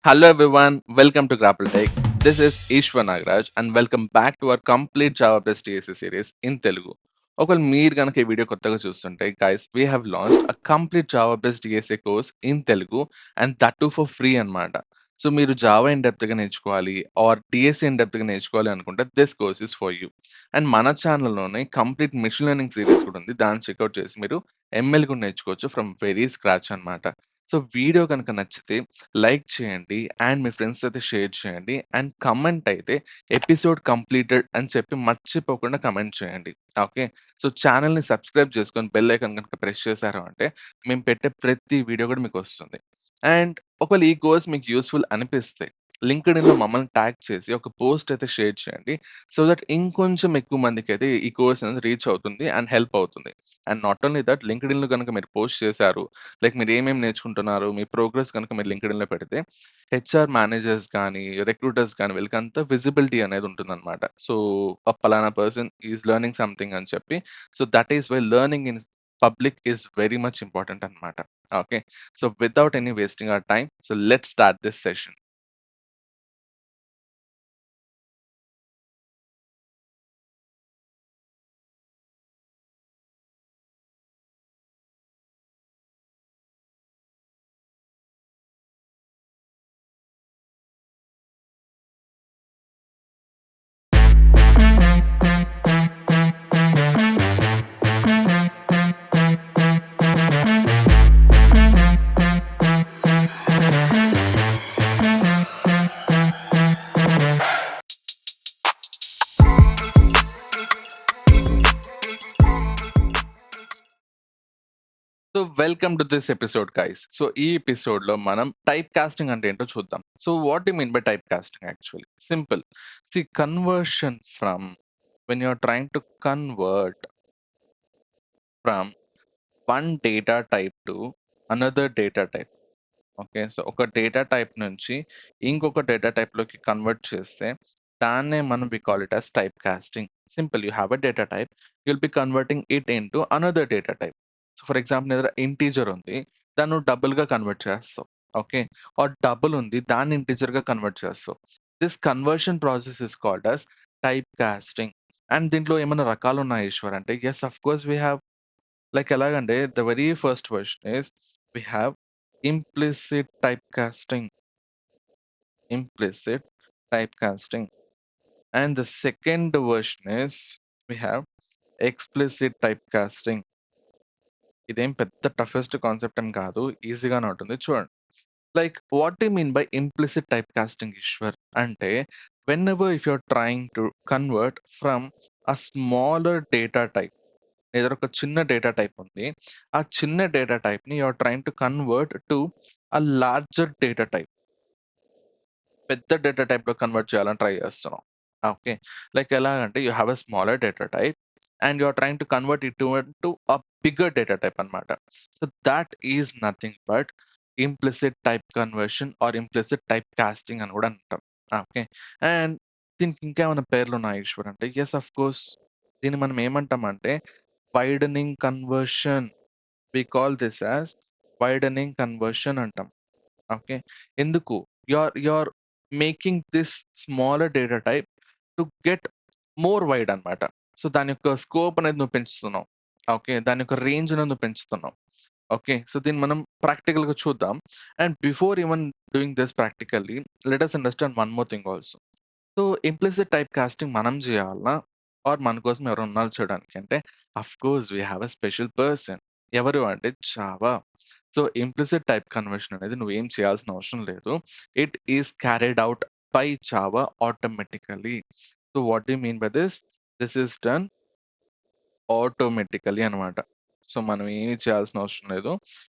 Hello everyone, welcome to Grapple Tech. This is Ishwar Nagraj and welcome back to our complete Java Plus TSC series in Telugu. ఒకవేళ మీరు కనుక ఈ video కొత్తగా చూస్తుంటే guys we have launched a complete Java based DSA course in Telugu and that to for free అన్నమాట. So మీరు Java in depth గా నేర్చుకోవాలి ఆర్ డిఎస్ఏ ఇన్ డెప్త్ గా నేర్చుకోవాలి అనుకుంటే this course is for you. And మన ఛానల్లోనే కంప్లీట్ మిషన్ లెర్నింగ్ సిరీస్ కూడా ఉంది. దాన్ని చెక్అవుట్ చేసి మీరు ఎంఎల్ కూడా నేర్చుకోవచ్చు ఫ్రమ్ వెరీ స్క్రాచ్ అన్నమాట. సో వీడియో కనుక నచ్చితే లైక్ చేయండి అండ్ మీ ఫ్రెండ్స్ అయితే షేర్ చేయండి అండ్ కమెంట్ అయితే ఎపిసోడ్ కంప్లీటెడ్ అని చెప్పి మర్చిపోకుండా కమెంట్ చేయండి. ఓకే. సో ఛానల్ని సబ్స్క్రైబ్ చేసుకొని బెల్ ఐకాన్ కనుక ప్రెస్ చేశారు అంటే మేము పెట్టే ప్రతి వీడియో కూడా మీకు వస్తుంది. అండ్ ఒకవేళ ఈ కోర్స్ మీకు యూస్ఫుల్ అనిపిస్తే లింక్డ్ఇన్లో మమ్మల్ని ట్యాగ్ చేసి ఒక పోస్ట్ అయితే షేర్ చేయండి. సో దట్ ఇంకొంచెం ఎక్కువ మందికి అయితే ఈ కోర్స్ అనేది రీచ్ అవుతుంది అండ్ హెల్ప్ అవుతుంది. అండ్ నాట్ ఓన్లీ దట్ లింక్డ్ఇన్లో కనుక మీరు పోస్ట్ చేశారు, లైక్ మీరు ఏమేమి నేర్చుకుంటున్నారు, మీ ప్రోగ్రెస్ కనుక మీరు లింక్డ్ఇన్‌లో పెడితే హెచ్ఆర్ మేనేజర్స్ గానీ, రిక్రూటర్స్ గానీ వీళ్ళకంతా విజిబిలిటీ అనేది ఉంటుందన్నమాట. సో, పలానా పర్సన్ ఈస్ లెర్నింగ్ సంథింగ్ అని చెప్పి. So, that is why learning in public is very much important అన్నమాట. Okay. So, without any wasting our time, so let's start this session. So, welcome to this episode guys. So, ఈ ఎపిసోడ్‌లో మనం type casting అంటే ఏంటో చూద్దాం. So, what you mean by type casting actually? Simple. See conversion from when you are trying to convert from one data type to another data type. Okay. So, ఒక data type నుంచి ఇంకొక data టైప్‌లోకి convert చేస్తే దాన్నే మనం we call it as type casting. Simple. You have a data type. You'll be converting it into another data type. So, for example నీ దగ్గర integer ఉంది. దాన్ని నువ్వు డబుల్‌గా కన్వర్ట్ చేస్తావు. ఓకే. ఆర్ డబుల్ ఉంది. దాన్ని ఇంటిజర్‌గా కన్వర్ట్ చేస్తావు. This conversion process is called as type casting. And దీంట్లో ఏమైనా రకాలున్నాయా ఈశ్వర్ అంటే, yes of course we have. Like ఎలాగంటే the very first version is we have implicit typecasting, implicit typecasting, and the second version is we have explicit typecasting. ఇదేం పెద్ద toughest concept ఏం కాదు, ఈజీగానే ఉంటుంది చూడండి. Like what you mean by implicit type casting Eshwar అంటే, whenever if you're trying to convert from a smaller data type, ఏదో ఒక చిన్న డేటా టైప్ ఉంది, ఆ చిన్న డేటా టైప్ ని you're trying to convert to a larger data type, పెద్ద data టైప్‌లో కన్వర్ట్ చేయాలని ట్రై చేస్తున్నాం. ఓకే. లైక్ ఎలాగంటే you have a smaller data type and you are trying to convert it to a bigger data type అన్నమాట. So that is nothing but implicit type conversion or implicit type casting అని కూడా అంటాం. Okay. And దీనికి ఇంకేమైనా పేర్లున్నాయా ఈశ్వర్ అంటే, yes of course. దీన్ని మనం ఏమంటామంటే widening conversion. We call this as widening conversion అంటాం. ఓకే. ఎందుకు? You are making this smaller data type to get more wide అన్నమాట. సో, దాని యొక్క స్కోప్ అనేది నువ్వు పెంచుతున్నావు. ఓకే. దాని యొక్క రేంజ్ అనేది నువ్వు పెంచుతున్నావు. ఓకే. సో, దీన్ని మనం ప్రాక్టికల్‌గా చూద్దాం. And before even doing this practically let us understand one more thing also. So, implicit type casting మనం జేయాలనా? ఆర్ మన కోసం ఎవరైనా ఉన్నారా చేయడానికి అంటే, of course we have a special person. ఎవరు అంటే Java. So, implicit type conversion అనేది నువ్వేం చేయాల్సిన అవసరం లేదు. It is carried out by Java automatically. So, what do you mean by this? This is done automatically అనమాట. సో, మనం ఏమి చేయాల్సిన అవసరం లేదు.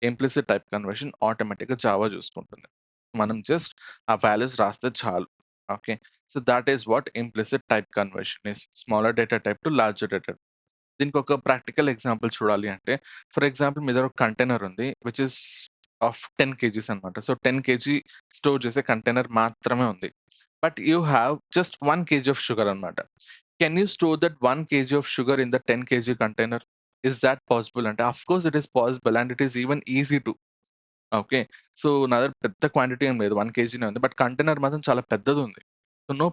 ఇంప్లిసిట్ టైప్ కన్వర్షన్ ఆటోమేటిక్‌గా జావా చూసుకుంటుంది. మనం జస్ట్ ఆ వాల్యూస్ రాస్తే చాలు. Okay. So, that is what implicit type conversion is. Smaller data type to larger data. దీనికొక ప్రాక్టికల్ ఎగ్జాంపుల్ చూడాలి అంటే, ఫర్ ఎగ్జాంపుల్ మీ దగ్గర ఒక కంటైనర్ ఉంది. విచ్ ఈస్ ఆఫ్ 10 కేజీస్ అనమాట. సో, 10 కేజీ స్టోర్ చేసే కంటైనర్ మాత్రమే ఉంది. But you have just 1 KG of sugar అనమాట. Can you store that 1 KG of sugar in the 10 KG container? Is that possible అంటే, of course it is possible and it is even easy to. Okay. So, నా దగ్గర పెద్ద quantity ఏం లేదు. 1 కేజీనే ఉంది. But container మాత్రం చాలా పెద్దదుంది. సో, నో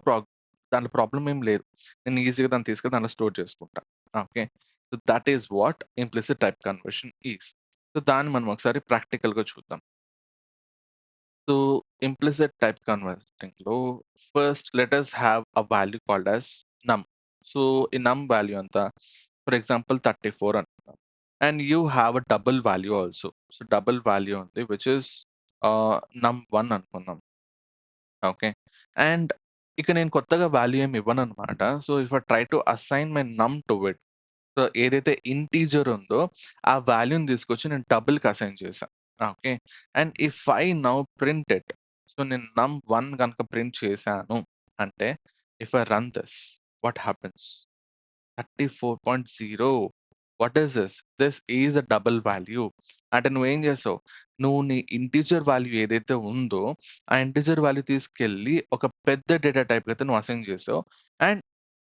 దాంట్లో ప్రాబ్లమ్ ఏం లేదు. నేను ఈజీగా దాన్ని తీసుకొని దాంట్లో స్టోర్ చేసుకుంటా. Okay. So, that is what implicit type conversion is. So, దాన్ని మనం ఒకసారి ప్రాక్టికల్‌గా చూద్దాం. సో, implicit type convertingలో first let us have a value called as num. So, ఈ num వాల్యూ ఎంత? ఫర్ ఎగ్జాంపుల్ 34 అనుకుందాం. And you have a double value also. So, double value ఉంది విచ్ ఇస్ num1 అనుకుందాం. ఓకే. అండ్ ఇక నేను కొత్తగా value ఏమి ఇవ్వననమాట. So, if I try to assign my num to it, so, ఏదైతే ఇంటీజర్ ఉందో ఆ వాల్యూని తీసుకొచ్చి నేను డబుల్‌కి అసైన్ చేశా. Okay. And if I now print it, so, నేను num1 గనుక ప్రింట్ చేశాను అంటే, if I run this, what happens? 34.0. What is this? This is a double value. అంటే నువ్వేం చేసావు? నువ్వు నీ ఇంటిజర్ వాల్యూ ఏదైతే ఉందో, ఆ ఇంటిజర్ వాల్యూ తీసుకెళ్ళి ఒక పెద్ద డేటా టైప్‌కి అయితే నువ్వు అసైన్ చేసావు. And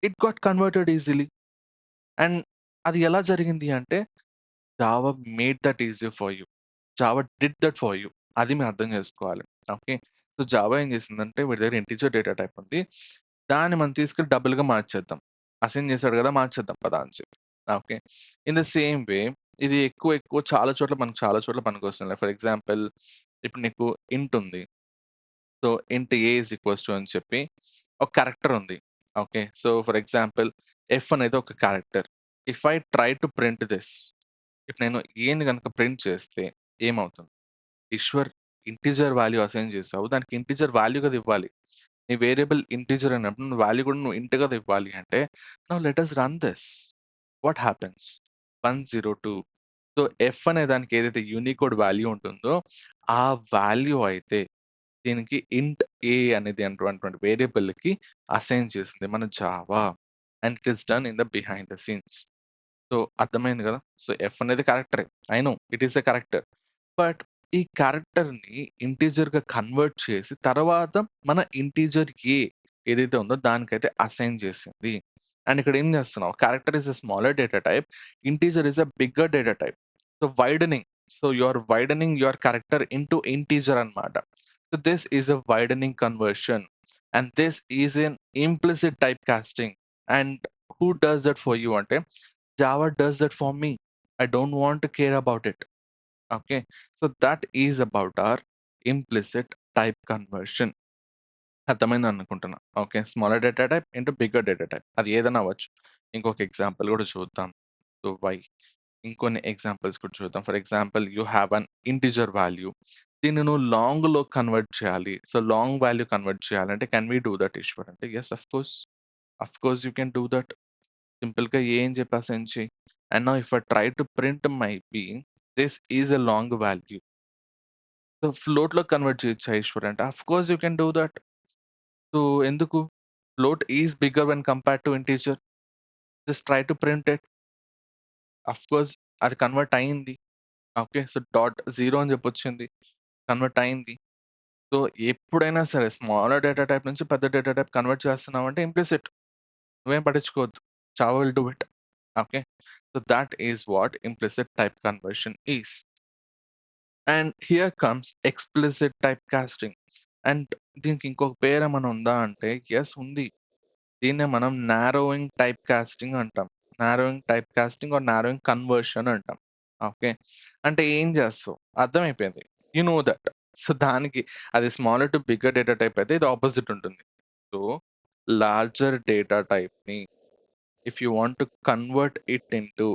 it got converted easily. And అది ఎలా జరిగింది అంటే, Java made that easy for you. Java did that for you. అది మీరు అర్థం చేసుకోవాలి. ఓకే. సో, జావా ఏం చేసిందంటే వీడి దగ్గర ఇంటిజర్ డేటా టైప్ ఉంది. దాన్ని మనం తీసుకెళ్ళి డబుల్‌గా మార్చేద్దాం. అసైన్ చేసాడు కదా! మార్చేద్దాం పదా అని చెప్పి. Okay. In the same way ఇది ఎక్కువ చాలా చోట్ల పనికొస్తుంది. ఫర్ ఎగ్జాంపుల్ ఇప్పుడు నీకు ఇంట్ ఉంది. So, int A is equals to అని చెప్పి ఒక క్యారెక్టర్ ఉంది. Okay. So, for example F అనేది ఒక character. If I try to print this, ఇప్పుడు నేను ఏని గనుక ప్రింట్ చేస్తే ఏమవుతుంది? ఈశ్వర్, ఇంటిజర్ వాల్యూ అసైన్ చేసావు. దానికి ఇంటిజర్ వాల్యూ కదా ఇవ్వాలి. నీ వేరియబుల్ ఇంటిజర్ అయినప్పుడు నువ్వు వాల్యూ కూడా నువ్వు ఇంట్ కదా ఇవ్వాలి అంటే, now let us run this. What happens? 102. So, F అనే దానికి ఏదైతే యూనికోడ్ వాల్యూ ఉంటుందో, ఆ వాల్యూ అయితే దీనికి ఇంట్ ఏ అనేది అటువంటి వేరియబుల్‌కి అసైన్ చేసింది మన Java. And it is done in the behind the scenes. So, అర్థమైంది గదా! సో, ఎఫ్ అనేది క్యారెక్టరే. I know it is a character. But ఈ క్యారెక్టర్‌ని ఇంటిజర్‌గా కన్వర్ట్ చేసి తర్వాత మన ఇంటిజర్ ఏ ఏదైతే ఉందో దానికైతే అసైన్ చేసింది. అండ్ ఇక్కడ ఏం చేస్తున్నావు? Character is a smaller data type. Integer is a bigger data type. So, widening. So, you are widening your character into integer అన్నమాట. So, this is a widening conversion. And this is an implicit type casting. And who does that for you అంటే Java does that for me. I don't want to care about it. Okay. So that is about our implicit type conversion. అర్థమైంది అనుకుంటున్నా. Okay. Smaller data type into bigger data type. అది ఏదైనా అవ్వచ్చు. ఇంకొక example కూడా చూద్దాం. So, why? ఇంకొన్ని examples కూడా చూద్దాం. For example you have an integer value. దీన్ని నువ్వు లాంగ్‌లో కన్వర్ట్ చేయాలి. సో, లాంగ్ వాల్యూ కన్వర్ట్ చేయాలంటే can we do that Eshwar? అంటే yes, of course you can do that. సింపుల్‌గా ఏ అని చెప్పి అసైన్ చెయి. And now if I try to print my B, this is a long value. So, ఫ్లోట్‌లో convert చేయొచ్చా ఈశ్వర్ అంటే, of course you can do that. So, ఎందుకు? Float is bigger when compared to integer. Just try to print it. Of course అది convert అయింది. Okay. So, dot 0 అని చెప్పొచ్చింది. Convert అయింది. So, ఎప్పుడైనా సరే స్మాలర్ డేటా టైప్ నుంచి పెద్ద డేటా టైప్ కన్వర్ట్ చేస్తున్నావంటే ఇంప్లిసిట్. నువ్వేం పట్టించుకోవద్దు. Java will do it. Okay. So, that is what implicit type conversion is. And here comes explicit type casting. And దీనికి ఇంకొక పేరేమన్నా ఉందా అంటే, యెస్ ఉంది. దీన్నే మనం నారోయింగ్ టైప్ కాస్టింగ్ అంటాం. Narrowing type casting or narrowing conversion అంటాం. ఓకే. అంటే ఏం చేస్తావు? అర్థమైపోయింది. You know that. సో, దానికి అది smaller to bigger data type అయితే ఇది అపోజిట్ ఉంటుంది. సో, లార్జర్ డేటా టైప్‌ని if you want to convert it into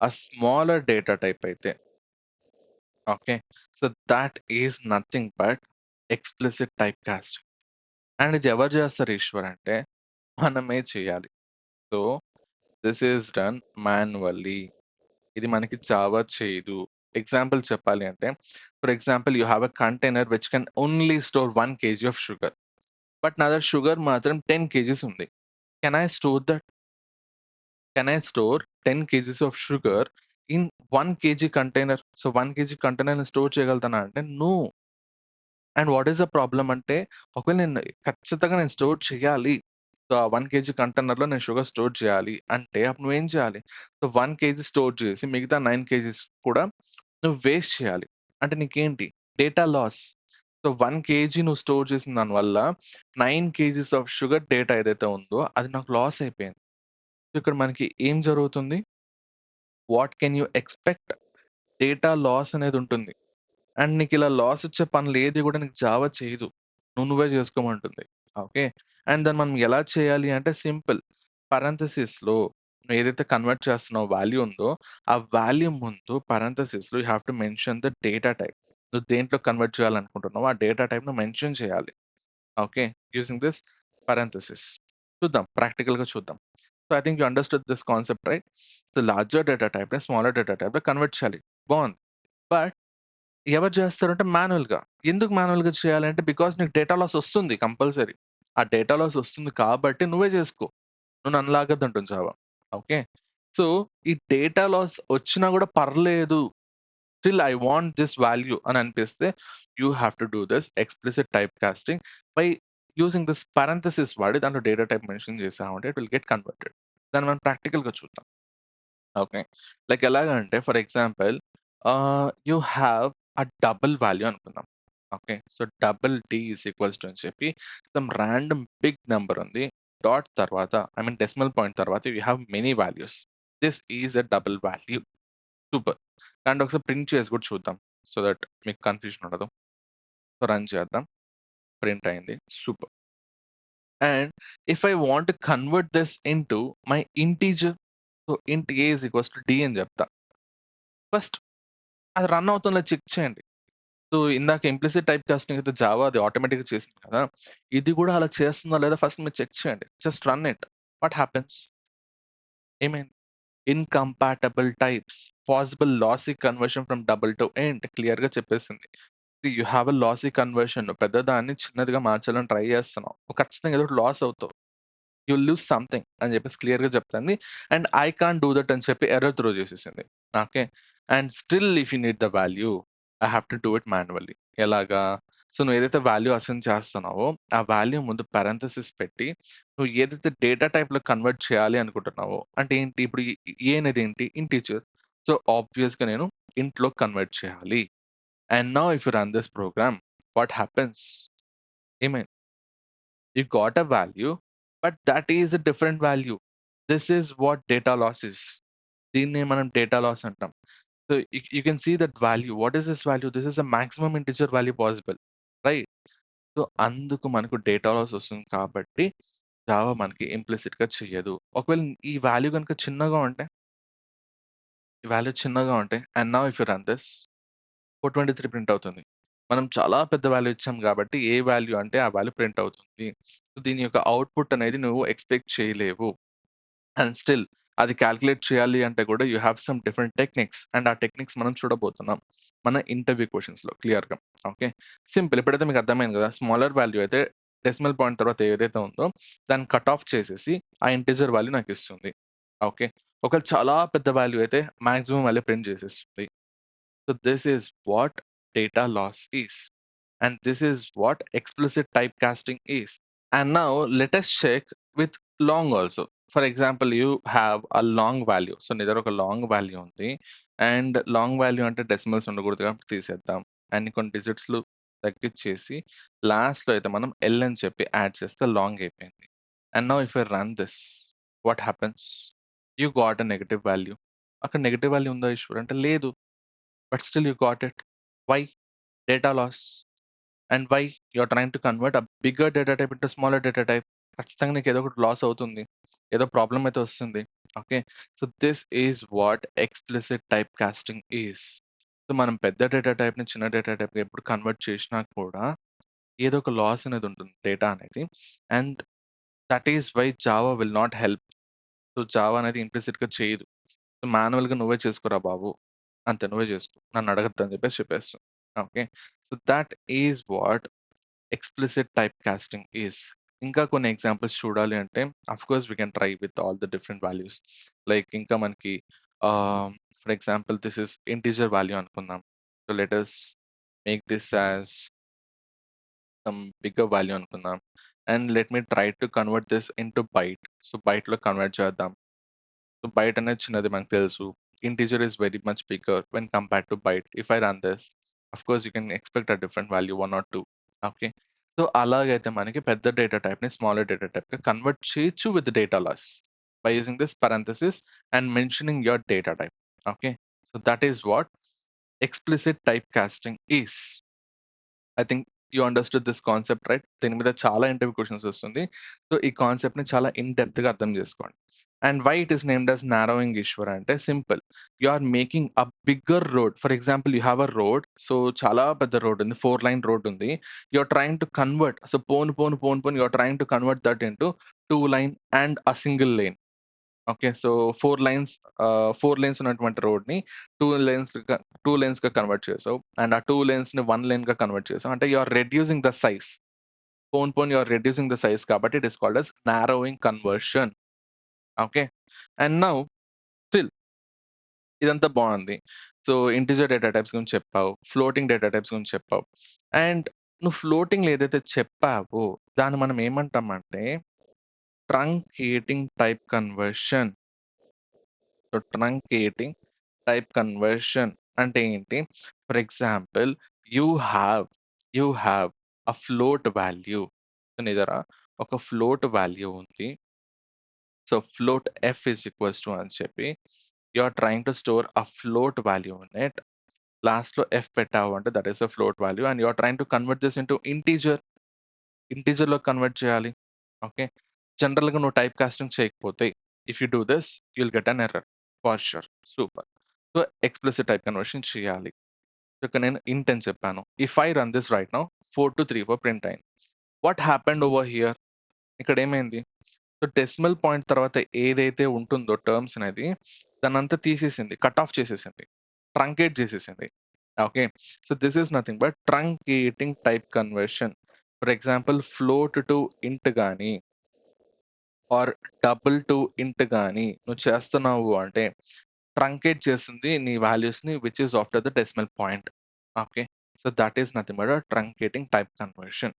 a smaller data type అయితే okay. So, that is nothing but explicit type casting. And ఇది ఎవరు చేస్తారు ఈశ్వర్ అంటే, మనమే చేయాలి. So, this is done manually. ఇది మనకి జావా చేయదు. ఎగ్జాంపుల్ చెప్పాలి అంటే, for example you have a container which can only store 1 KG of sugar. But నా దగ్గర షుగర్ మాత్రం 10 కేజీస్ ఉంది. Can I store that? Can I store 10 KGs of sugar in 1 KG container? So, 1 KG కంటైనర్‌ని store చేయగలుగుతానా అంటే, no. And what is the problem అంటే, ఒకవేళ ఖచ్చితంగా నేను స్టోర్ చేయాలి. సో, ఆ 1 కేజీ కంటైనర్‌లో నేను షుగర్ స్టోర్ చేయాలి అంటే, అప్పుడు నువ్వేం చేయాలి? సో, 1 కేజీ స్టోర్ చేసి మిగతా 9 కేజీస్ కూడా నువ్వు వేస్ట్ చేయాలి. అంటే నీకేంటి? Data loss. సో 1 కేజీ నువ్వు స్టోర్ చేసిన దాని వల్ల 9 కేజీస్ ఆఫ్ షుగర్ డేటా ఏదైతే ఉందో అది నాకు లాస్ అయిపోయింది. సో ఇక్కడ మనకి ఏం జరుగుతుంది? What can you expect? Data loss అనేది ఉంటుంది. అండ్ నీకిలా లాస్ వచ్చే పనులు ఏది కూడా నీకు జావా చేయదు. నువ్వే చేసుకోమంటుంది. ఓకే. అండ్ దాన్ని మనం ఎలా చేయాలి అంటే సింపుల్. పారంథసిస్‌లో నువ్వు ఏదైతే కన్వర్ట్ చేస్తున్నావో వాల్యూ ఉందో, ఆ వాల్యూ ముందు పారంథసిస్‌లో you have to mention the data type. నువ్వు దేంట్లో కన్వర్ట్ చేయాలనుకుంటున్నావో ఆ డేటా టైప్‌ని మెన్షన్ చేయాలి. ఓకే. Using this parenthesis. చూద్దాం. ప్రాక్టికల్‌గా చూద్దాం. So, I think you understood this concept right? So, larger data టైప్‌ని స్మాలర్ డేటా టైప్‌లో కన్వర్ట్ చేయాలి. బావుంది. బట్ ఎవరు చేస్తారంటే మాన్యుయల్‌గా. ఎందుకు మాన్యుయల్‌గా చేయాలంటే బికాజ్ నీకు డేటా లాస్ వస్తుంది కంపల్సరీ. ఆ డేటా లాస్ వస్తుంది కాబట్టి నువ్వే చేసుకో. నువ్వు నన్ను లాగొద్దంటుంది జావా. ఓకే. సో, ఈ డేటా లాస్ వచ్చినా గూడా పర్లేదు. Still I want this value అని అనిపిస్తే you have to do this explicit type casting by using this parenthesis వాడి దాంట్లో డేటా టైప్ మెన్షన్ చేసామంటే ఇట్ విల్ గెట్ కన్వర్టెడ్. దాన్ని మనం ప్రాక్టికల్‌గా చూద్దాం. ఓకే. లైక్ ఎలాగంటే for example you have double value అనుకుందాం. Okay. So, double T is equals to అని చెప్పి సమ్ రాండమ్ బిగ్ నంబర్ ఉంది. డాట్ తర్వాత ఐ మీన్ డెసిమల్ పాయింట్ తర్వాత you have many values. This is a double value. Super. And ఒకసారి print చేసి కూడా చూద్దాం. సో దట్ మీకు కన్‌ఫ్యూజన్ ఉండదు. సో, రన్ చేద్దాం. ప్రింట్ అయింది. Super. And if I want to convert this into my integer so, int A is equals to D అని చెప్తా. ఫస్ట్ అది రన్ అవుతుందో చెక్ చేయండి. సో, ఇందాక ఇంప్లిసిట్ టైప్ కాస్టింగ్ అయితే జావా అది ఆటోమేటిక్‌గా చేసింది కదా! ఇది కూడా అలా చేస్తుందా లేదా ఫస్ట్ మీరు చెక్ చేయండి. Just run it. What happens? ఏమైంది? Incompatible types. Possible lossy conversion from double to int క్లియర్‌గా చెప్పేసింది. You have a lossy conversion. పెద్దదాన్ని చిన్నదిగా మార్చాలని ట్రై చేస్తున్నావు. ఖచ్చితంగా ఏదో ఒకటి లాస్ అవుతావు. యూ విల్ లూజ్ సంథింగ్ అని చెప్పేసి క్లియర్‌గా చెప్తుంది. And I can't do that అని చెప్పి ఎర్రర్ త్రో చేసేసింది. Okay. And still if you need the value I have to do it manually. ఎలాగా? సో, నువ్వు ఏదైతే వాల్యూ అసైన్ చేస్తున్నావో ఆ వాల్యూ ముందు పారంథసిస్ పెట్టి నువ్వు ఏదైతే డేటా టైప్‌లో కన్వర్ట్ చేయాలి అనుకుంటున్నావో అంటే ఏంటి ఇప్పుడు ఏ అనేది ఏంటి? ఇంటిజర్. సో, ఆబ్వియస్‌గా నేను ఇంట్‌లోకి కన్వర్ట్ చేయాలి. And now if you run this program what happens? ఏమైంది? You got a value, but that is a different value. This is what data loss is. దీన్నే మనం డేటా లాస్ అంటాం. So you can see that value. What is this value? This is the maximum integer value possible. Right? So అందుకు మనకు data loss వస్తుంది కాబట్టి Java మనకి ఇంప్లిసిట్‌గా చెయ్యదు. ఒకవేళ ఈ వాల్యూ గనుక చిన్నగా ఉంటే, ఈ వాల్యూ చిన్నగా ఉంటే and now if you run this 423 print అవుతుంది. మనం చాలా పెద్ద వాల్యూ ఇచ్చాం కాబట్టి ఏ వాల్యూ అంటే ఆ వాల్యూ ప్రింట్ అవుతుంది. సో దీని యొక్క అవుట్‌పుట్ అనేది నువ్వు ఎక్స్‌పెక్ట్ చేయలేవు. అండ్ స్టిల్ అది కాలిక్యులేట్ చేయాలి అంటే కూడా you have some different techniques. And ఆ టెక్నిక్స్ మనం చూడబోతున్నాం మన ఇంటర్వ్యూ క్వెషన్స్‌లో క్లియర్‌గా. ఓకే. సింపుల్. ఇప్పుడైతే మీకు అర్థమైంది కదా! స్మాలర్ వాల్యూ అయితే డెసిమల్ పాయింట్ తర్వాత ఏదైతే ఉందో దాన్ని కట్ ఆఫ్ చేసేసి ఆ ఇంటిజర్ వాల్యూ నాకిస్తుంది. ఓకే. ఒకవేళ చాలా పెద్ద వాల్యూ అయితే మాక్సిమం వాల్యూ ప్రింట్ చేసేస్తుంది. So this is what data loss is. And this is what explicit type casting is. And now let us check with long also. For example, you have a long value. So నీ దగ్గర ఒక long value ఉంది. And long value అంటే decimals ఉండకూడదు కాబట్టి తీసేద్దాం. And కొన్ని డిజిట్స్‌లు తగ్గిచ్చేసి లాస్ట్‌లో అయితే మనం ఎల్ అని చెప్పి యాడ్ చేస్తే లాంగ్ అయిపోయింది. And now if I run this what happens? You got a negative value. అక్కడ నెగెటివ్ వాల్యూ ఉందా ఈశ్వర్ అంటే లేదు. But still you got it. Why? Data loss. And why you are trying to convert bigger data type into smaller data type. ఖచ్చితంగా నీకు ఏదో ఒకటి loss అవుతుంది. ఏదో ప్రాబ్లమ్ అయితే వస్తుంది. Okay. So this is what explicit type casting is. So మనం పెద్ద డేటా టైప్‌ని చిన్న డేటా టైప్‌కి ఎప్పుడు కన్వర్ట్ చేసినా కూడా ఏదో ఒక లాస్ అనేది ఉంటుంది డేటా అనేది. And that is why Java will not help. So Java అనేది ఇంప్లిసిట్‌గా చేయదు. సో మాన్యువల్‌గా నువ్వే చేసుకోరా బాబు. అంతే నువ్వే చేసుకో. నన్ను అడగొద్దు అని చెప్పేసి చెప్పేస్తుంది. Okay. So that is what explicit type casting is. ఇంకా కొన్ని ఎగ్జాంపుల్స్ చూడాలి అంటే of course we can try with all the different values. Like ఇంకా మనకి for example this is integer value అనుకుందాం. So let us make this as some bigger value అనుకుందాం. And let me try to convert this into byte. So బైట్‌లో convert చేద్దాం. So byte అనేది చిన్నది మనకు తెలుసు. Integer is very much bigger when compared to byte. If I run this course you can expect a different value 1 or 2. Okay. So, అలాగైతే మనకి పెద్ద data టైప్‌ని స్మాలర్ డేటా టైప్‌గా కన్వర్ట్ చేయొచ్చు with data loss by using this parenthesis and mentioning your data type. Okay. So, that is what explicit type casting is. I think you understood this concept right? దీని మీద చాలా interview questions వస్తుంది. So, ఈ కాన్సెప్ట్‌ని చాలా in డెప్త్‌గా అర్థం చేసుకోండి. And why it is named as narrowing Eshwar అంటే simple. You are making a bigger road. For example you have a road. So, చాలా పెద్ద రోడ్ ఉంది. 4 లైన్ రోడ్ ఉంది. You are trying to convert. So, పోను you are trying to convert that into 2 lane and a single lane. Okay. So, 4 lanes ఉన్నటువంటి రోడ్‌ని 2 లేన్స్‌గా convert చేసావు. And ఆ 2 లేన్స్‌ని 1 లేన్‌గా convert చేసావు. అంటే you are reducing the size. You are reducing the size కాబట్టి it is called as narrowing conversion. Okay. And now still ఇదంతా బావుంది. So, integer data types గురించి చెప్పావు. ఫ్లోటింగ్ డేటా టైప్స్ గురించి చెప్పావు. అండ్ నువ్వు ఫ్లోటింగ్‌లో ఏదైతే చెప్పావో దాన్ని మనం ఏమంటామంటే truncating type conversion. So, truncating type conversion అంటే ఏంటి? For example you have you have a float value. నీ దగ్గర ఒక ఫ్లోట్ వాల్యూ ఉంది. So, float F is equals to అని చెప్పి you are trying to store a float value in it. లాస్ట్‌లో F పెట్టావు అంటే that is a float value and you are trying to convert this into integer. ఇంటిజర్‌లోకి convert చేయాలి. Okay. జనరల్‌గా నువ్వు type casting చేయకపోతే if you do this you will get an error for sure. Super. So, explicit type conversion చేయాలి. So, ఇక్కడ నేను int అని చెప్పాను. If I run this right now 4234 print అయింది. What happened over here? ఇక్కడ ఏమైంది? So, decimal point తర్వాత ఏదైతే ఉంటుందో టర్మ్స్ అనేది దాన్నంతా తీసేసింది. కట్ ఆఫ్ చేసేసింది. ట్రంకేట్ చేసేసింది. Okay. So, this is nothing but truncating type conversion. For example float to int గాని ఆర్ డబుల్ టు ఇంట్ గాని నువ్వు చేస్తున్నావు అంటే ట్రంకేట్ చేస్తుంది నీ వాల్యూస్‌ని which is after the decimal point. Okay. So, that is nothing but truncating type conversion.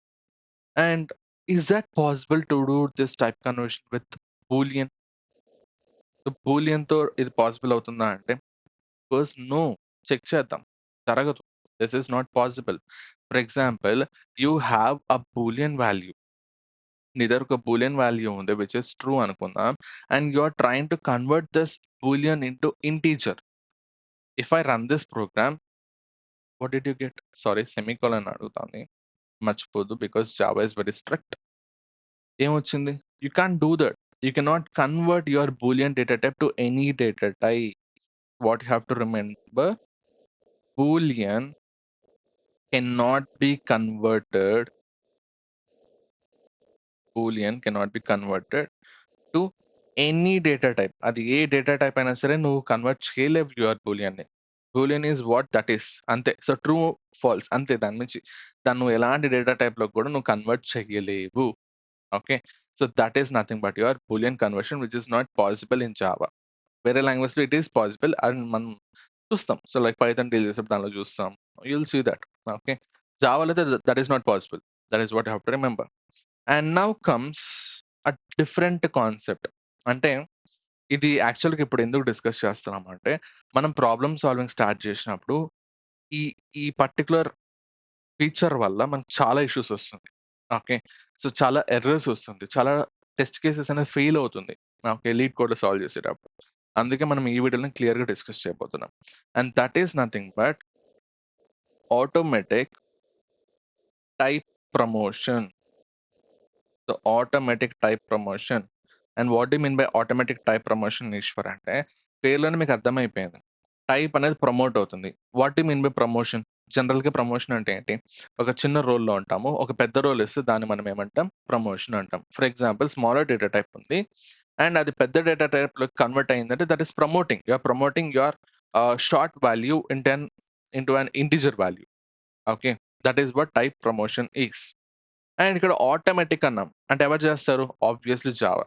And is that possible to do this type conversion with boolean? So, బూలియన్‌తో ఇది possible అవుతుందా అంటే ఫస్ట్ నో. చెక్ చేద్దాం. జరగదు. This is not possible. For example you have a boolean value. నీ దగ్గర ఒక boolean value ఉంది విచ్ ఈస్ ట్రూ అనుకుందాం. And you are trying to convert this Boolean into integer. If I run this program what did you get? Sorry semicolon అడుగుతాంది. మర్చిపోద్దు because Java is very strict. ఏమొచ్చింది? You can't do that. You cannot convert your boolean data type to any data type. What you have to remember boolean cannot be converted boolean cannot be converted to any data type. అది ఏ data type అయినా సరే నువ్వు convert చేయలేవు your బూలియన్‌ని. Boolean is what that is అంతే. So, true, falls అంతే. దాని నుంచి దాన్ని నువ్వు ఎలాంటి డేటా టైప్‌లోకి కూడా నువ్వు కన్వర్ట్ చేయలేవు. Okay. So, that is nothing but your Boolean conversion which is not possible in Java. వేరే లాంగ్వేజ్‌లో ఇట్ ఈస్ పాసిబుల్ అండ్ మనం చూస్తాం. సో, లైక్ పైథాన్ డీల్ చేసేప్పుడు దానిలో చూస్తాం. You will see that. Okay. జావాలో అయితే that is not possible. That is what you have to remember. And now comes a different concept. అంటే ఇది యాక్చువల్‌గా ఇప్పుడు ఎందుకు డిస్కస్ చేస్తున్నాం అంటే, మనం ప్రాబ్లమ్ సాల్వింగ్ స్టార్ట్ చేసినప్పుడు ఈ ఈ పర్టిక్యులర్ ఫీచర్ వల్ల మనకు చాలా ఇష్యూస్ వస్తుంది. ఓకే. సో, చాలా ఎర్రర్స్ వస్తుంది. చాలా టెస్ట్ కేసెస్ అనేది ఫెయిల్ అవుతుంది. ఓకే. లీడ్ కోడ్‌లో సాల్వ్ చేసేటప్పుడు. అందుకే మనం ఈ వీడియోలో క్లియర్‌గా డిస్కస్ చేయబోతున్నాం. And that is nothing but automatic type promotion. So, automatic type promotion. And what do you mean by automatic type promotion Eshwar అంటే, పేరులోనే మీకు అర్థమైపోయింది. టైప్ అనేది ప్రమోట్ అవుతుంది. What do you mean by promotion? జనరల్‌గా ప్రమోషన్ అంటే ఏంటి? ఒక చిన్న రోల్‌లో ఉంటాము. ఒక పెద్ద రోల్ ఇస్తే దాన్ని మనం ఏమంటాం? ప్రమోషన్ అంటాం. For example smaller data type ఉంది. అండ్ అది పెద్ద డేటా టైప్‌లోకి కన్వర్ట్ అయిందంటే that is promoting. You are promoting your short value into an integer value. Okay. That is what type promotion is. అండ్ ఇక్కడ ఆటోమేటిక్ అన్నాం. అంటే ఎవరు చేస్తారు? Obviously Java.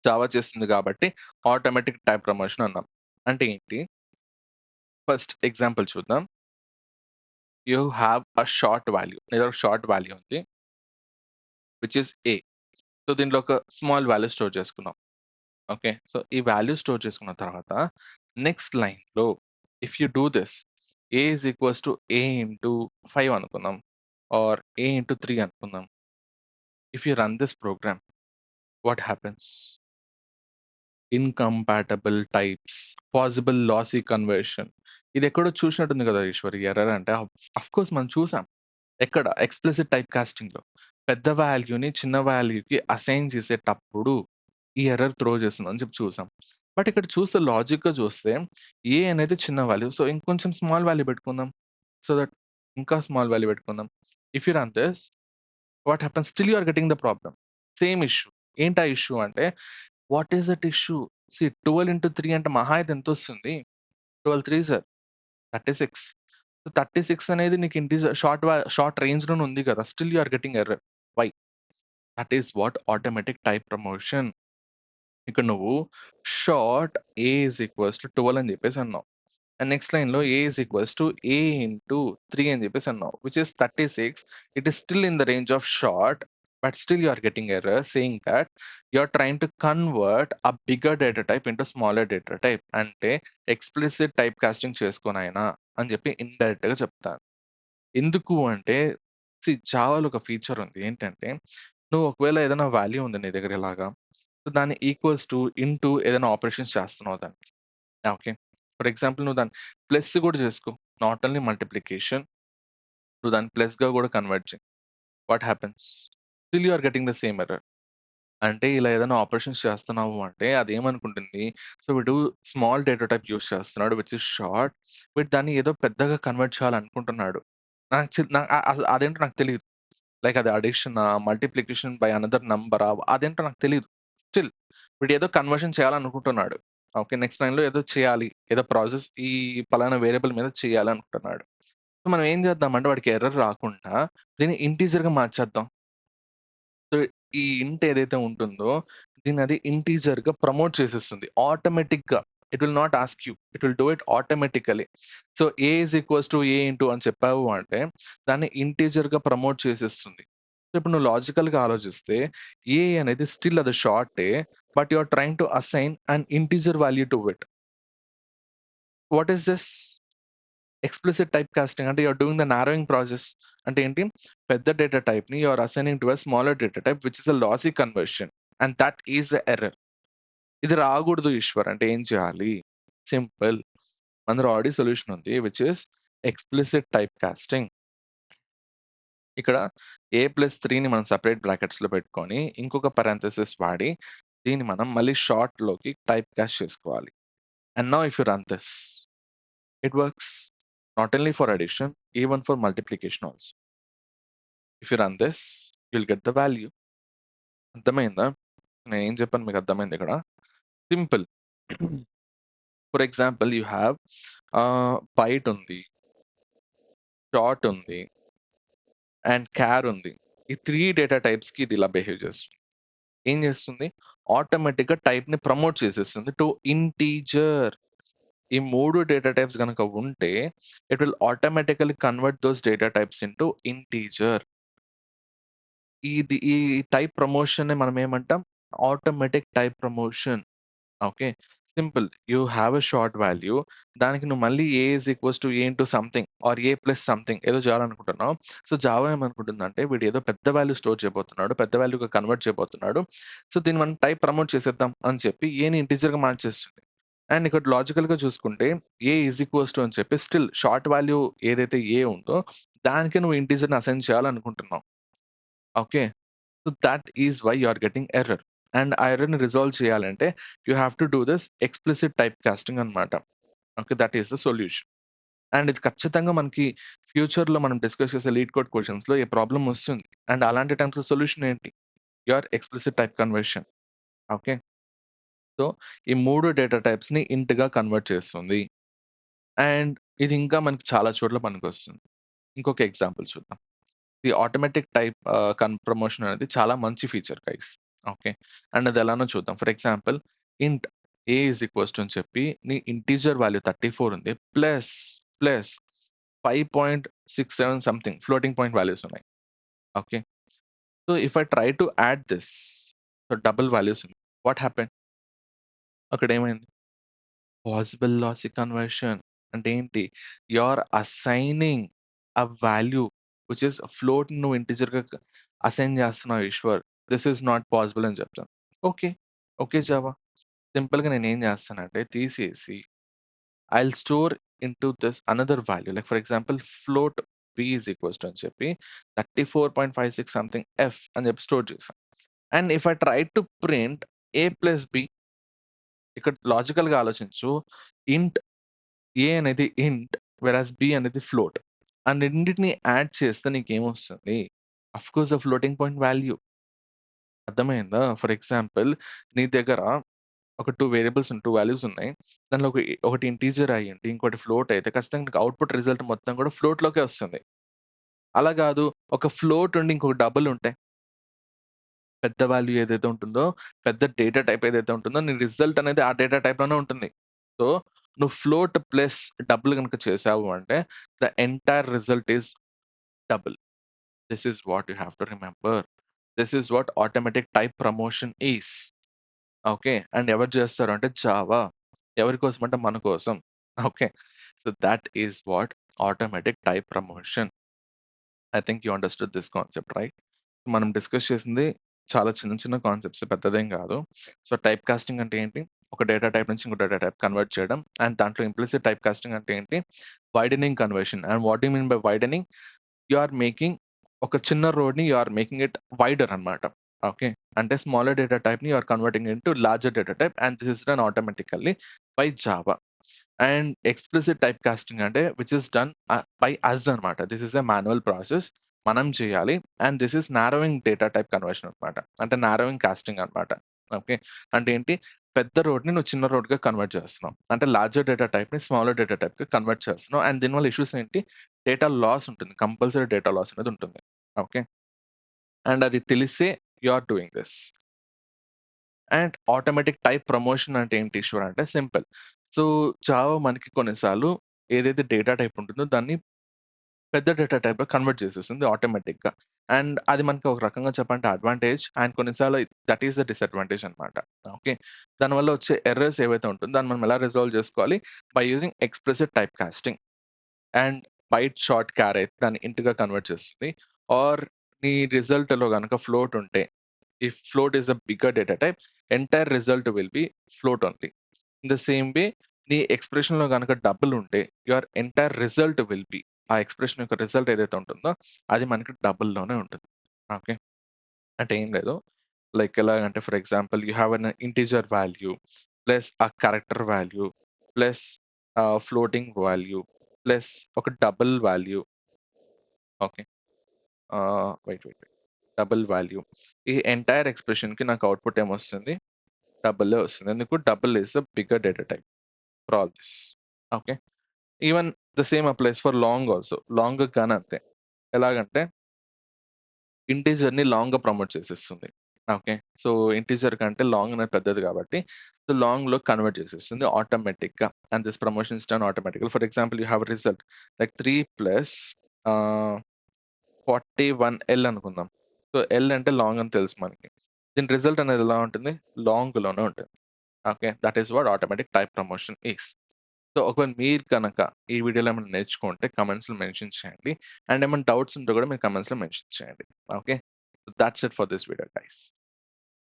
జావా చేస్తుంది కాబట్టి ఆటోమేటిక్ టైప్ ప్రమోషన్ అన్నాం. అంటే ఏంటి? ఫస్ట్ ఎగ్జాంపుల్ చూద్దాం. You have a short value. నీ దగ్గర షార్ట్ వాల్యూ ఉంది. Which is A. సో, దీంట్లో ఒక స్మాల్ వాల్యూ స్టోర్ చేసుకున్నాం. ఓకే. సో, ఈ వాల్యూ స్టోర్ చేసుకున్న తర్వాత నెక్స్ట్ లైన్‌లో if you do this A is equals to A into 5 అనుకుందాం. ఆర్ ఏ ఇంటూ 3 అనుకుందాం. If you run this program, what happens? Incompatible types, possible lossy conversion. ఇదెక్కడో చూసినట్టుంది కదా ఈశ్వర్! ఈ ఎర్రర్ అంటే. ఆఫ్‌కోర్స్ మనం చూసాం. ఎక్కడ? ఎక్స్‌ప్లిసిట్ టైప్ కాస్టింగ్‌లో. పెద్ద వాల్యూని చిన్న వాల్యూకి అసైన్ చేసేటప్పుడు ఈ ఎర్రర్ త్రో చేస్తుందని చెప్పి చూసాం. బట్ ఇక్కడ చూస్తే లాజిక్‌గా చూస్తే ఏ అనేది చిన్న వాల్యూ. సో, ఇంకొంచెం స్మాల్ వాల్యూ పెట్టుకుందాం. సో దట్ ఇంకా స్మాల్ వాల్యూ పెట్టుకుందాం. If you run this, what happens? Still you are getting the problem. Same issue. ఏంటా ఇష్యూ అంటే, what is that issue? See 12 into 3 అంటే మహా అయితే ఎంతొస్తుంది? 12 3s ఆర్ 36. సో 36 అనేది నీకు ఇంటీజర్ షార్ట్ రేంజ్‌లోనే ఉంది కదా! Still you are getting error. Why? That is what automatic type promotion. ఇక్కడ నువ్వు short A is equals to 12 అని చెప్పేసి అన్నావు. అండ్ నెక్స్ట్ లైన్‌లో A is equals to A into 3 అని చెప్పేసి అన్నావు. Which is 36. It is still in the range of short, but still you are getting error saying that you are trying to convert a bigger data type into smaller data type. అంటే explicit type casting చేసుకో నాయనా అని చెప్పి ఇండైరెక్ట్‌గా చెప్తాను. ఎందుకు అంటే, జావాలో ఒక ఫీచర్ ఉంది. ఏంటంటే, నువ్వు ఒకవేళ ఏదైనా వాల్యూ ఉంది నీ దగ్గర ఇలాగా. సో, దాన్ని ఈక్వల్స్ టు, ఇంటూ ఏదైనా ఆపరేషన్స్ చేస్తున్నావు దానికి. ఓకే. ఫర్ ఎగ్జాంపుల్ నువ్వు దాన్ని ప్లస్ కూడా చేసుకో. Not only multiplication. నువ్వు దాన్ని ప్లస్‌గా కూడా కన్వర్ట్ చెయి. What happens? Still you are getting the same error. అంటే ఇలా ఏదైనా ఆపరేషన్స్ చేస్తున్నావు అంటే అదేమనుకుంటుంది, సో వీడు స్మాల్ డేటా టైప్ యూజ్ చేస్తున్నాడు విచ్ ఇస్ షార్ట్. వీడు దాన్ని ఏదో పెద్దగా కన్వర్ట్ చేయాలనుకుంటున్నాడు. నాకు చి నా అదేంటో నాకు తెలీదు. లైక్ అది అడిషనా? మల్టిప్లికేషన్ బై అనదర్ నంబరా? అదేంటో నాకు తెలీదు. స్టిల్ వీడేదో కన్వర్షన్ చేయాలనుకుంటున్నాడు. ఓకే. నెక్స్ట్ లైన్‌లో ఏదో చేయాలి. ఏదో ప్రాసెస్ ఈ పలానా వేరియబుల్ మీద చేయాలనుకుంటున్నాడు. సో, మనం ఏం చేద్దామంటే వాడికి ఎర్రర్ రాకుండా దీన్ని ఇంటీజర్‌గా మార్చేద్దాం. సో, ఈ ఇంట్ ఏదైతే ఉంటుందో దీన్నది ఇంటీజర్‌గా ప్రమోట్ చేసేస్తుంది. ఆటోమేటిక్‌గా. It will not ask you. It will do it automatically. So, A is equals to A into అని చెప్పావు అంటే దాన్ని ఇంటీజర్‌గా ప్రమోట్ చేసేస్తుంది. సో, ఇప్పుడు నువ్వు లాజికల్‌గా ఆలోచిస్తే ఏ అనేది స్టిల్ అది షార్టే. But you are trying to assign an integer value to it. What is this? Explicit type casting అంటే you are doing the narrowing process. అంటే ఏంటి? పెద్ద డేటా టైప్‌ని you are assigning to a smaller data type which is a lossy conversion. And that is the error. ఇది రాకూడదు ఈశ్వర్ అంటే ఏం చేయాలి? సింపుల్. మన ఆల్రెడీ సొల్యూషన్ ఉంది. Which is explicit type casting. ఇక్కడ A+3ని మనం సెపరేట్ బ్రాకెట్స్‌లో పెట్టుకొని ఇంకొక పారాంథసిస్ వాడి దీన్ని మనం మళ్ళీ షార్ట్‌లోకి టైప్ కాస్ట్ చేసుకోవాలి. And now if you run this, it works. Not only for addition, even for multiplication also. If you run this, you will get the value. అర్థమైందా? నేనేం చెప్పాను మీకు అర్థమైందా ఇక్కడ? Simple. For example you have byte ఉంది, short ఉంది, and char ఉంది. ఈ 3 డేటా టైప్స్‌కి ఇది ఇలా బిహేవ్ చేస్తుంది. ఏం చేస్తుంది? ఆటోమేటిక్‌గా టైప్‌ని ప్రమోట్ చేసేస్తుంది టు ఇంటీజర్. ఈ 3 డేటా టైప్స్ గనక ఉంటే it will automatically convert those data types into integer. ఈ టైప్ ప్రమోషన్‌ని మనం ఏమంటాం? Automatic type promotion. Okay. Simple. You have a short value. దానికి నువ్వు మళ్ళీ A is equals to A into something or A plus something ఏదో చేయాలనుకుంటున్నావు. So, Java ఏమనుకుంటుందంటే వీడు ఏదో పెద్ద వాల్యూ స్టోర్ చేయబోతున్నాడు. పెద్ద వాల్యూగా కన్వర్ట్ చేయబోతున్నాడు. సో, దీన్ని మనం టైప్ ప్రమోట్ చేసేద్దాం అని చెప్పి ఏని ఇంటిజర్‌గా మార్చేస్తుంది. అండ్ ఇక్కడ లాజికల్‌గా చూసుకుంటే ఏ ఈజ్ ఈక్వల్స్ టు అని చెప్పి స్టిల్ షార్ట్ వాల్యూ ఏదైతే ఏ ఉందో దానికి నువ్వు ఇంటిజర్‌ని అసైన్ చేయాలనుకుంటున్నావు. Okay. So, that is why you are getting error. And ఆ ఎర్రర్‌ని రిజాల్వ్ చేయాలంటే you have to do this explicit type casting అన్నమాట. Okay. That is the solution. And ఇది ఖచ్చితంగా మనకి ఫ్యూచర్‌లో మనం డిస్కస్ చేసే లీడ్ కోడ్ క్వెషన్స్‌లో ఈ ప్రాబ్లమ్ వస్తుంది. అండ్ అలాంటి టైమ్స్‌లో సొల్యూషన్ ఏంటి? Your explicit type conversion. Okay. So, ఈ 3 డేటా టైప్స్‌ని ఇంట్‌గా కన్వర్ట్ చేస్తుంది. అండ్ ఇది ఇంకా మనకి చాలా చోట్ల పనికొస్తుంది. ఇంకొక ఎగ్జాంపుల్ చూద్దాం. ఈ ఆటోమేటిక్ టైప్ ప్రమోషన్ అనేది చాలా మంచి ఫీచర్ గైస్. ఓకే. అండ్ అది ఎలానో చూద్దాం. ఫర్ ఎగ్జాంపుల్ ఇంట్ ఏ ఈజ్ ఈక్వల్స్ టు అని చెప్పి నీ ఇంటీజర్ వాల్యూ 34 ఉంది. Plus 5.67 something floating point values ఉన్నాయి. Okay. So, if I try to add this, so double values ఉన్నాయి. What happened? అక్కడ ఏమైంది? Possible lossy conversion. అంటే ఏంటి? You are assigning a value which is ఫ్లోట్‌ని నువ్వు ఇంటిజర్‌గా అసైన్ చేస్తున్నావు Eshwar. This is not possible అని చెప్తాను. ఓకే. Okay Java. సింపుల్‌గా నేనేం చేస్తానంటే తీసేసి I'll store into this another value. Like for example float b is equals to అని చెప్పి 34.56 సంథింగ్ f అని చెప్పి స్టోర్ చేశాను. And if I try to print a plus b, ఇక్కడ లాజికల్‌గా ఆలోచించు. ఇంట్ a అనేది ఇంట్ వెరాస్ b అనేది ఫ్లోట్. ఆ రెండిటిని యాడ్ చేస్తే నీకేమొస్తుంది? Of course the floating point value. అర్థమైందా? ఫర్ ఎగ్జాంపుల్ నీ దగ్గర ఒక 2 వేరియబుల్స్ 2 వాల్యూస్ ఉన్నాయి. దానిలో ఒకటి ఇంటీజర్ అయ్యుండి, ఇంకోటి ఫ్లోట్ అయితే ఖచ్చితంగా నీకు అవుట్‌పుట్ రిజల్ట్ మొత్తం కూడా ఫ్లోట్‌లోకే వస్తుంది. అలా గాదు, ఒక ఫ్లోట్ ఉండి ఇంకొక డబుల్ ఉంటే, పెద్ద వాల్యూ ఏదైతే ఉంటుందో, పెద్ద డేటా టైప్ ఏదైతే ఉంటుందో, నీ రిజల్ట్ అనేది ఆ డేటా టైప్‌లోనే ఉంటుంది. సో, నువ్వు ఫ్లోట్ ప్లస్ డబుల్ గనుక చేశావు అంటే, the entire result is double. This is what you have to remember. This is what automatic type promotion is. Okay. And ఎవరు చేస్తారు అంటే జావా. ఎవరి కోసం అంటే మన కోసం. Okay. So that is what automatic type promotion. I think you understood this concept right? మనం discuss చేసింది చాలా చిన్న చిన్న కాన్సెప్ట్స్, పెద్దదేం కాదు. సో టైప్ కాస్టింగ్ అంటే ఏంటి? ఒక డేటా టైప్ నుంచి ఇంకో డేటా టైప్ కన్వర్ట్ చేయడం. అండ్ దాంట్లో ఇంప్లిసిట్ టైప్ కాస్టింగ్ అంటే ఏంటి? Widening conversion. And what you mean by widening? You are making ఒక చిన్న రోడ్‌ని you are making it wider అన్నమాట. ఓకే. అంటే స్మాలర్ డేటా టైప్‌ని you are converting into larger data type and this is done automatically by Java. And explicit type casting అంటే which is done by us అన్నమాట. This is a manual process. మనం చేయాలి. And this is narrowing data type conversion అన్నమాట. అంటే narrowing casting అన్నమాట. Okay. అంటే ఏంటి? పెద్ద రోడ్‌ని నువ్వు చిన్న రోడ్‌గా కన్వర్ట్ చేస్తున్నావు. అంటే లార్జర్ డేటా టైప్‌ని స్మాలర్ డేటా టైప్‌గా కన్వర్ట్ చేస్తున్నావు. అండ్ దీనివల్ల ఇష్యూస్ ఏంటి? డేటా లాస్ ఉంటుంది. కంపల్సరీ డేటా లాస్ అనేది ఉంటుంది. ఓకే. అండ్ అది తెలిసే you are doing this. And automatic type promotion అంటే ఏంటి ఈశ్వర్ అంటే సింపుల్. సో, జావా మనకి కొన్నిసార్లు ఏదైతే డేటా టైప్ ఉంటుందో దాన్ని పెద్ద డేటా టైప్‌గా కన్వర్ట్ చేసేస్తుంది ఆటోమేటిక్‌గా. అండ్ అది మనకి ఒక రకంగా చెప్పాలంటే అడ్వాంటేజ్. అండ్ కొన్నిసార్లు దట్ ఈస్ ద డిసడ్వాంటేజ్ అన్నమాట. ఓకే. దానివల్ల వచ్చే ఎర్రర్స్ ఏవైతే ఉంటుందో దాన్ని మనం ఎలా రిజాల్వ్ చేసుకోవాలి? By using explicit type casting. And byte short char అయితే దాన్ని ఇంట్‌గా కన్వర్ట్ చేస్తుంది. ఆర్ నీ రిజల్ట్‌లో గనక ఫ్లోట్ ఉంటే, if float is a bigger data type, entire result will be float only. In the same way నీ ఎక్స్‌ప్రెషన్‌లో గనక డబుల్ ఉంటే, your entire result will be, ఆ ఎక్స్‌ప్రెషన్ యొక్క రిజల్ట్ ఏదైతే ఉంటుందో అది మనకి డబుల్‌లోనే ఉంటుంది. ఓకే. అంటే ఏం లేదు. లైక్ ఎలాగంటే for example you have an integer value plus a character value plus floating value plus ఒక double value. Okay. Wait. Double value. ఈ ఎంటైర్ ఎక్స్‌ప్రెషన్‌కి నాకు అవుట్‌పుట్ ఏమొస్తుంది? డబులే వస్తుంది. ఎందుకు? Double is the bigger data type for all this. Okay. Even the same applies for long also. లాంగ్‌కి గాని అంతే. ఎలాగంటే ఇంటిజర్‌ని లాంగ్‌గా ప్రమోట్ చేసేస్తుంది. ఓకే. సో, ఇంటిజర్ కంటే లాంగ్ అనేది పెద్దది కాబట్టి, సో, లాంగ్‌లో కన్వర్ట్ చేసేస్తుంది ఆటోమేటిక్‌గా. And this promotion is done automatically. For example you have a result like 3 plus ఆహ్, 41L అనుకుందాం. సో, L అంటే లాంగ్ అని తెలుసు మనకి. దీని రిజల్ట్ అనేది ఎలా ఉంటుంది? లాంగ్‌లోనే ఉంటుంది. Okay. That is what automatic type promotion is. So, ఒకవేళ మీరు గనక ఈ వీడియోలో ఏమైనా నేర్చుకుంటే కామెంట్స్‌లో మెన్షన్ చేయండి. అండ్ ఏమైనా డౌట్స్ ఉంటే కూడా మీరు కామెంట్స్‌లో మెన్షన్ చేయండి. Okay. That's it for this video guys.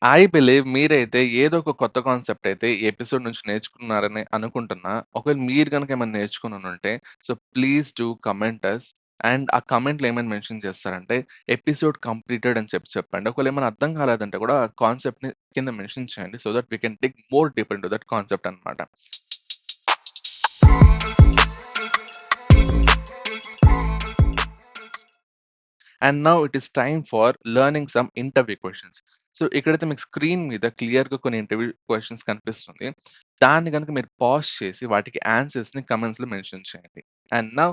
I believe మీరైతే ఏదో ఒక కొత్త కాన్సెప్ట్ అయితే ఈ ఎపిసోడ్ నుంచి నేర్చుకున్నారని అనుకుంటున్నా. ఒకవేళ మీరు గనక ఏమైనా నేర్చుకొనుంటే so please do comment us. And ఆ కామెంట్‌లో ఏమని మెన్షన్ చేస్తారంటే ఎపిసోడ్ కంప్లీటెడ్ అని చెప్పండి. ఒకవేళ ఏమైనా అర్థం కాలేదంటే కూడా ఆ కాన్సెప్ట్‌ని కింద మెన్షన్ చేయండి. So that we can dig more deep into that concept అన్నమాట. And now it is time for learning some interview questions. So, ఇక్కడైతే మీకు స్క్రీన్ మీద క్లియర్‌గా కొన్ని ఇంటర్వ్యూ క్వెషన్స్ కనిపిస్తుంది. దాన్ని గనుక మీరు పాజ్ చేసి వాటికి ఆన్సర్స్‌ని కామెంట్స్‌లో మెన్షన్ చేయండి. And now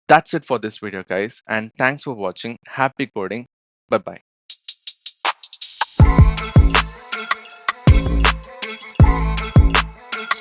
that's it for this video guys. And thanks for watching. Happy coding. By by.